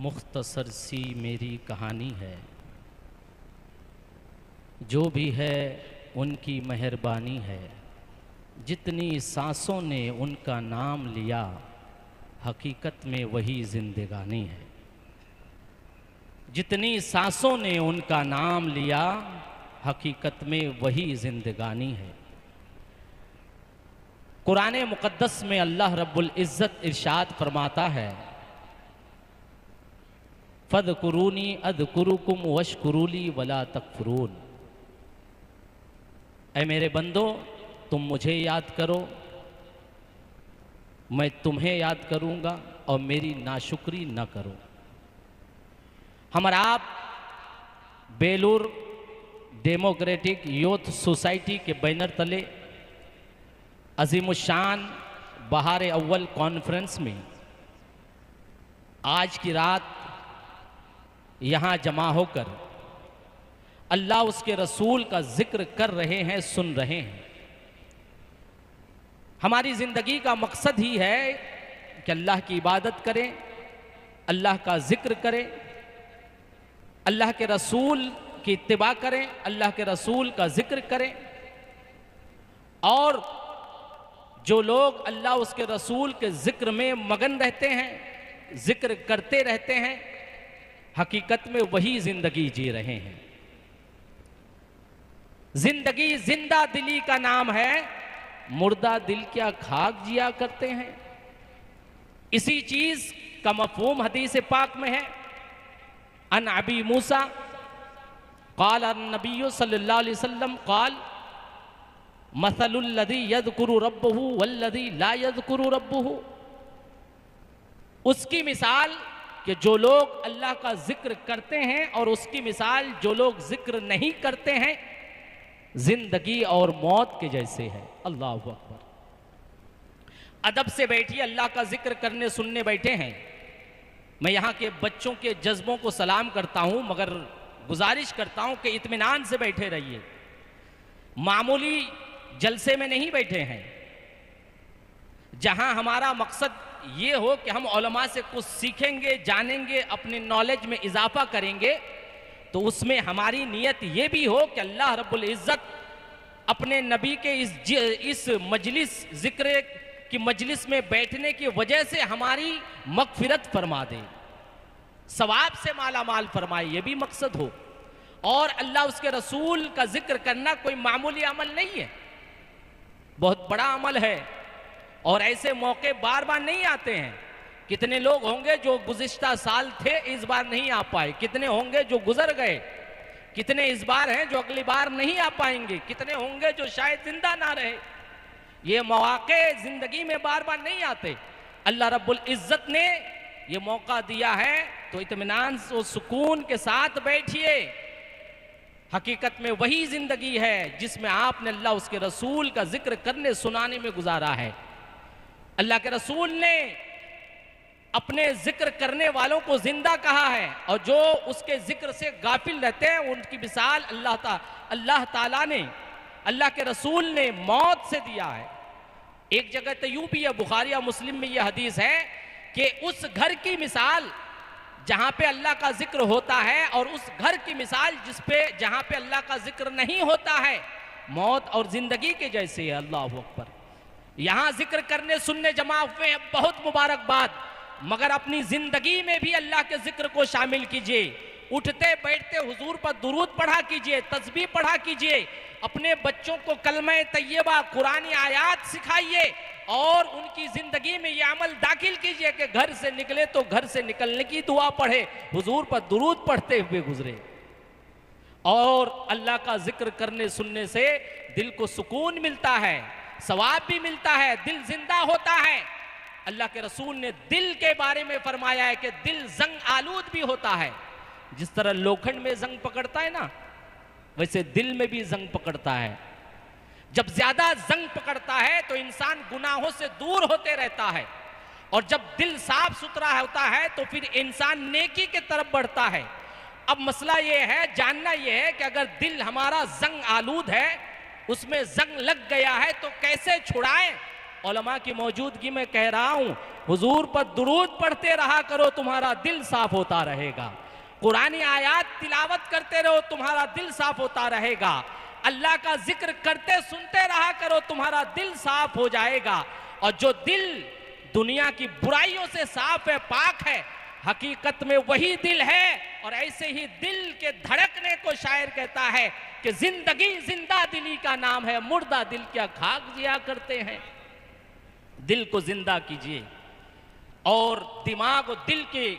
मुख्तसर सी मेरी कहानी है, जो भी है उनकी मेहरबानी है। जितनी सांसों ने उनका नाम लिया, हकीकत में वही जिंदगानी है। जितनी सांसों ने उनका नाम लिया, हकीकत में वही जिंदगानी है। कुरान मुक़द्दस में अल्लाह रब्बुल इज़्ज़त इरशाद फरमाता है, फ़ज़कुरूनी अज़कुरुकुम वश्कुरूली वला तकफुरून। ऐ मेरे बंदो, तुम मुझे याद करो, मैं तुम्हें याद करूंगा और मेरी नाशुक्री न करो। हमारा आप बेलूर डेमोक्रेटिक यूथ सोसाइटी के बैनर तले अज़ीमुशान बहार अव्वल कॉन्फ्रेंस में आज की रात यहाँ जमा होकर अल्लाह उसके रसूल का जिक्र कर रहे हैं, सुन रहे हैं। हमारी ज़िंदगी का मकसद ही है कि अल्लाह की इबादत करें, अल्लाह का जिक्र करें, अल्लाह के रसूल की इत्तिबा करें, अल्लाह के रसूल का जिक्र करें। और जो लोग अल्लाह उसके रसूल के जिक्र में मगन रहते हैं, जिक्र करते रहते हैं, हकीकत में वही जिंदगी जी रहे हैं। जिंदगी जिंदा दिली का नाम है, मुर्दा दिल क्या खाक जिया करते हैं। इसी चीज का मफहूम हदीस पाक में है। अन अबी मूसा क़ाल नबी सल्लल्लाहु अलैहि वसल्लम क़ाल मसलुल लज़ी यज़कुरु रब्बहु वल्लज़ी ला यज़कुरु रब्बहु। उसकी मिसाल कि जो लोग अल्लाह का जिक्र करते हैं और उसकी मिसाल जो लोग जिक्र नहीं करते हैं, जिंदगी और मौत के जैसे है। अल्लाह अकबर। अदब से बैठिए, अल्लाह का जिक्र करने सुनने बैठे हैं। मैं यहाँ के बच्चों के जज्बों को सलाम करता हूँ, मगर गुजारिश करता हूँ कि इत्मीनान से बैठे रहिए। मामूली जलसे में नहीं बैठे हैं। जहाँ हमारा मकसद ये हो कि हम उलमा से कुछ सीखेंगे, जानेंगे, अपने नॉलेज में इजाफा करेंगे, तो उसमें हमारी नियत ये भी हो कि अल्लाह रब्बुल इज़्ज़त अपने नबी के इस मजलिस जिक्र की मजलिस में बैठने की वजह से हमारी मगफिरत फरमा दे, सवाब से माला माल फरमाए, ये भी मकसद हो। और अल्लाह उसके रसूल का जिक्र करना कोई मामूली अमल नहीं है, बहुत बड़ा अमल है। और ऐसे मौके बार बार नहीं आते हैं। कितने लोग होंगे जो गुज़िश्ता साल थे, इस बार नहीं आ पाए। कितने होंगे जो गुजर गए। कितने इस बार हैं जो अगली बार नहीं आ पाएंगे। कितने होंगे जो शायद जिंदा ना रहे। ये मौके जिंदगी में बार बार नहीं आते। अल्लाह रब्बुल इज़्ज़त ने ये मौका दिया है, तो इत्मीनान और सुकून के साथ बैठिए। हकीकत में वही जिंदगी है जिसमें आपने अल्लाह उसके रसूल का जिक्र करने सुनाने में गुजारा है। अल्लाह के रसूल ने अपने जिक्र करने वालों को जिंदा कहा है, और जो उसके जिक्र से गाफिल रहते हैं उनकी मिसाल अल्लाह ताला ने, अल्लाह के रसूल ने मौत से दिया है। एक जगह तो यूं भी है, बुखारी या मुस्लिम में यह हदीस है कि उस घर की मिसाल जहां पे अल्लाह का जिक्र होता है, और उस घर की मिसाल जहां पे अल्लाह का जिक्र नहीं होता है, मौत और जिंदगी के जैसे है। अल्लाह अकबर। यहां जिक्र करने सुनने जमा हुए हैं, बहुत मुबारकबाद, मगर अपनी जिंदगी में भी अल्लाह के जिक्र को शामिल कीजिए। उठते बैठते हुजूर पर दुरूद पढ़ा कीजिए, तस्बीह पढ़ा कीजिए। अपने बच्चों को कलमा तैयबा, कुरानी आयात सिखाइए, और उनकी जिंदगी में यह अमल दाखिल कीजिए कि घर से निकले तो घर से निकलने की दुआ पढ़े, हुजूर पर दुरूद पढ़ते हुए गुजरे। और अल्लाह का जिक्र करने सुनने से दिल को सुकून मिलता है, सवाब भी मिलता है, दिल जिंदा होता है। अल्लाह के रसूल ने दिल के बारे में फरमाया है कि दिल जंग आलूद भी होता है। जिस तरह लोखंड में जंग पकड़ता है ना, वैसे दिल में भी जंग पकड़ता है। जब ज्यादा जंग पकड़ता है तो इंसान गुनाहों से दूर होते रहता है, और जब दिल साफ सुथरा होता है तो फिर इंसान नेकी के तरफ बढ़ता है। अब मसला यह है, जानना यह है कि अगर दिल हमारा जंग आलूद है, उसमें जंग लग गया है, तो कैसे छुड़ाएं। उलमा की मौजूदगी में कह रहा हूं, हुजूर पर दुरूद पढ़ते रहा करो, तुम्हारा दिल साफ होता रहेगा। कुरानी आयात तिलावत करते रहो, तुम्हारा दिल साफ होता रहेगा। अल्लाह का जिक्र करते सुनते रहा करो, तुम्हारा दिल साफ हो जाएगा। और जो दिल दुनिया की बुराइयों से साफ है, पाक है, हकीकत में वही दिल है। और ऐसे ही दिल के धड़कने को शायर कहता है कि जिंदगी जिंदा दिली का नाम है, मुर्दा दिल क्या खाक जिया करते हैं। दिल को जिंदा कीजिए और दिमाग और दिल की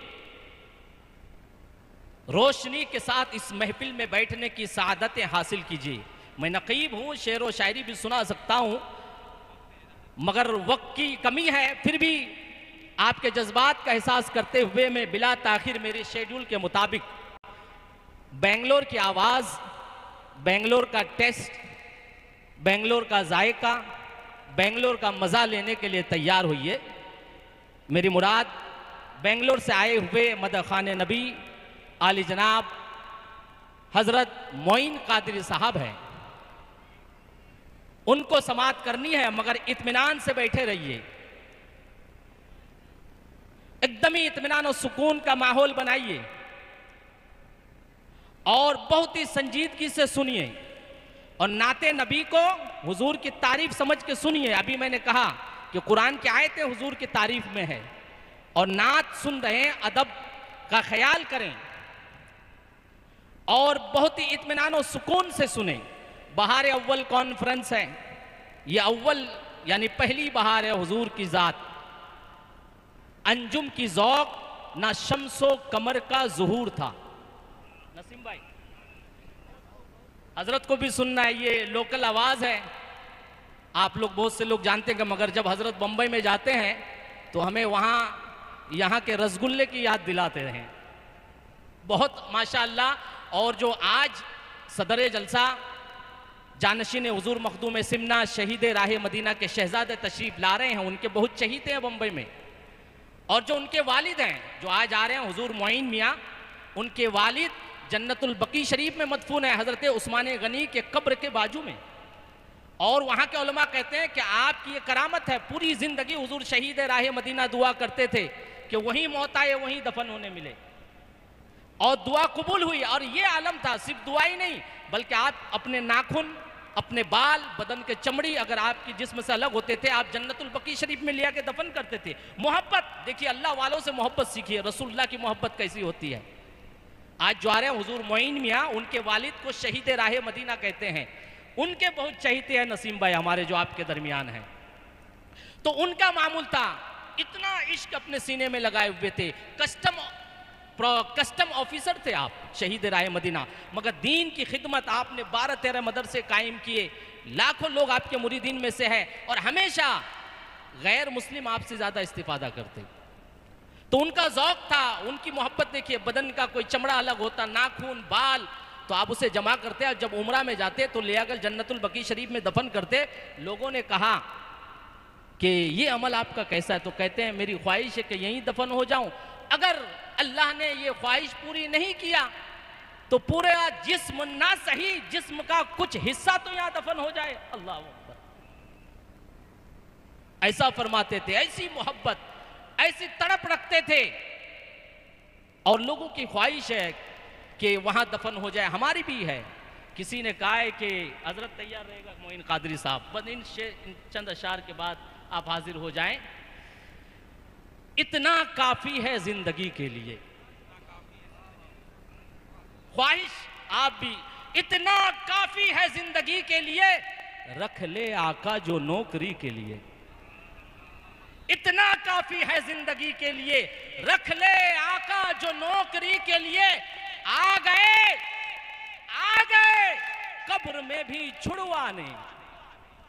रोशनी के साथ इस महफिल में बैठने की सआदतें हासिल कीजिए। मैं नकीब हूं, शेर व शायरी भी सुना सकता हूं, मगर वक्त की कमी है। फिर भी आपके जज्बात का एहसास करते हुए मैं बिला ताखिर मेरे शेड्यूल के मुताबिक बेंगलोर की आवाज़, बेंगलोर का टेस्ट, बेंगलोर का जायका, बेंगलोर का मज़ा लेने के लिए तैयार हुई। मेरी मुराद बेंगलोर से आए हुए मदखान नबी आली जनाब हज़रत मोइन कादरी साहब हैं। उनको समाअत करनी है, मगर इत्मीनान से बैठे रहिए, एकदम ही इत्मीनान और सुकून का माहौल बनाइए और बहुत ही संजीदगी से सुनिए और नाते नबी को हुजूर की तारीफ समझ के सुनिए। अभी मैंने कहा कि कुरान की आयतें हुजूर की तारीफ में है और नात सुन रहे हैं, अदब का ख्याल करें और बहुत ही इत्मीनान और सुकून से सुने। बहार अव्वल कॉन्फ्रेंस है, ये अव्वल यानी पहली बहार है हुजूर की जात। अंजुम की ज़ौक़ ना शम्सो कमर का ज़ुहूर था। नसीम भाई हजरत को भी सुनना है, ये लोकल आवाज़ है, आप लोग बहुत से लोग जानते हैं, मगर जब हजरत बम्बई में जाते हैं तो हमें वहाँ यहाँ के रसगुल्ले की याद दिलाते हैं। बहुत माशाअल्लाह। और जो आज सदर जलसा जानशीन हुजूर मखदूम सिमना शहीद राह मदीना के शहजादे तशरीफ ला रहे हैं, उनके बहुत चहीते हैं बम्बई में। और जो उनके वालिद हैं जो आज आ रहे हैं हुजूर मोइन मियाँ, उनके वालिद जन्नतुल बकी शरीफ में मदफून है, हज़रत उस्मान गनी के कब्र के बाजू में। और वहाँ के उलमा कहते हैं कि आपकी ये करामत है, पूरी ज़िंदगी हुजूर शहीद राह मदीना दुआ करते थे कि वहीं मौत आए वहीं दफन होने मिले, और दुआ कबूल हुई। और ये आलम था, सिर्फ दुआ ही नहीं बल्कि आप अपने नाखून, अपने बाल, बदन के चमड़ी अगर आपकी जिस्म से अलग होते थे, आप जन्नतुल बकी शरीफ में लिया के दफन करते थे। मोहब्बत देखिए, अल्लाह वालों से मोहब्बत सीखिए, रसूलुल्लाह की मोहब्बत कैसी होती है। आज जो आ रहे हैं हुजूर मोइन मियाँ, उनके वालिद को शहीद राह मदीना कहते हैं, उनके बहुत चहीते हैं नसीम भाई हमारे जो आपके दरमियान हैं। तो उनका मामूल था, इतना इश्क अपने सीने में लगाए हुए थे। कस्टम ऑफिसर थे आप शहीद राह मदीना, मगर दीन की खिदमत आपने 12-13 मदरसे कायम किए, लाखों लोग आपके मुरीदीन में से हैं और हमेशा गैर मुस्लिम आपसे ज़्यादा इस्तिफादा करते। तो उनका ज़ौक़ था, उनकी मोहब्बत देखिए, बदन का कोई चमड़ा अलग होता, नाखून, बाल, तो आप उसे जमा करते और जब उम्रा में जाते तो ले आकर जन्नतुल बकी शरीफ में दफन करते। लोगों ने कहा कि ये अमल आपका कैसा है, तो कहते हैं मेरी ख्वाहिश है कि यहीं दफन हो जाऊं। अगर अल्लाह ने ये ख्वाहिश पूरी नहीं किया तो पूरा जिस्म ना सही, जिस्म का कुछ हिस्सा तो यहां दफन हो जाए। अल्लाह अकबर, ऐसा फरमाते थे, ऐसी मोहब्बत, ऐसी तड़प रखते थे। और लोगों की ख्वाहिश है कि वहां दफन हो जाए, हमारी भी है। किसी ने कहा है कि हजरत तैयार रहेगा मोइन कादरी साहब, बस इन चंद अशार के बाद आप हाजिर हो जाएं। इतना काफी है जिंदगी के लिए, ख्वाहिश आप भी, इतना काफी है जिंदगी के लिए, रख ले आका जो नौकरी के लिए। इतना काफी है जिंदगी के लिए, रख ले आका जो नौकरी के लिए। आ गए कब्र में भी छुड़वाने।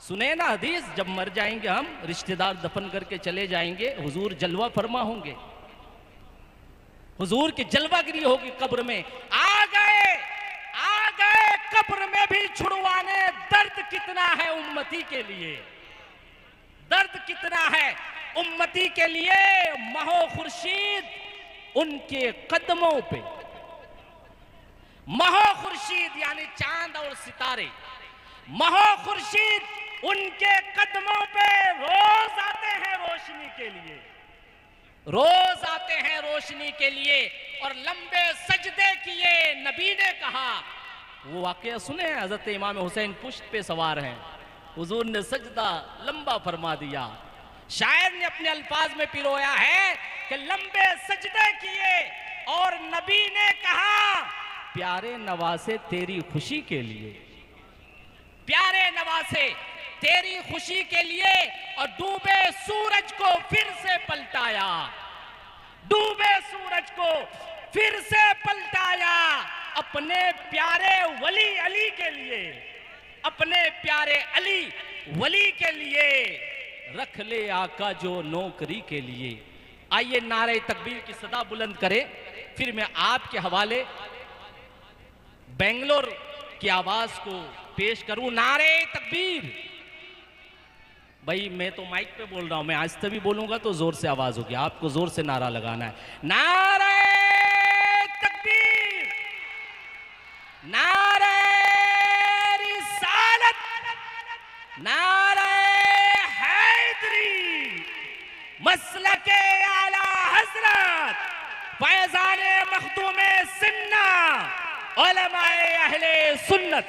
सुने ना हदीस, जब मर जाएंगे हम, रिश्तेदार दफन करके चले जाएंगे, हुजूर जलवा फरमा होंगे, हुजूर की जलवागिरी होगी कब्र में। आ गए कब्र में भी छुड़वाने। दर्द कितना है उम्मती के लिए, दर्द कितना है उम्मती के लिए। महो खुर्शीद उनके कदमों पे, महो खुर्शीद यानी चांद और सितारे, महो खुर्शीद उनके कदमों पे रोज आते हैं रोशनी के लिए। रोज आते हैं रोशनी के लिए और लंबे सजदे किए। नबी ने कहा, वो वाकया सुने, हजरत इमाम हुसैन पुश्त पे सवार हैं, हुजूर ने सजदा लंबा फरमा दिया। शायर ने अपने अल्फाज में पिरोया है कि लंबे सजदे किए और नबी ने कहा, प्यारे नवासे तेरी खुशी के लिए, प्यारे नवासे तेरी खुशी के लिए। और डूबे सूरज को फिर से पलटाया, डूबे सूरज को फिर से पलटाया, अपने प्यारे वली अली के लिए, अपने प्यारे अली वली के लिए, रख ले आका जो नौकरी के लिए। आइए नारे तकबीर की सदा बुलंद करें। फिर मैं आपके हवाले बेंगलोर की आवाज को पेश करूं। नारे तकबीर। भाई मैं तो माइक पे बोल रहा हूं, मैं आज तभी बोलूंगा तो जोर से आवाज होगी, आपको जोर से नारा लगाना है। नारे तकबीर, नारे रिसालत, नारे हैदरी, मसलके आला हजरत फैजाने मखदूमे सिन्ना, उलमाए अहले सुन्नत।